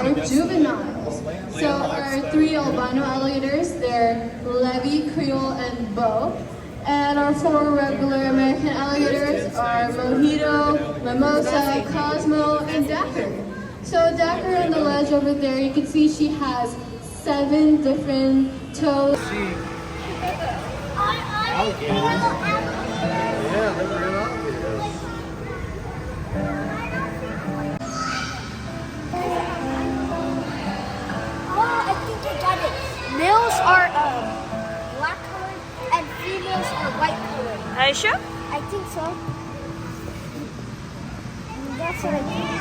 or juveniles. So our three albino alligators, they're Levy, Creole, and Beau. And our four regular American alligators are Mojito, Mimosa, Cosmo, and Dapper. So Dapper on the ledge over there, you can see she has 7 different toes. Yeah, they're real alligators. Oh, I think I got it. Males are black colored and females are white colored. Are you sure? I think so. That's what I think.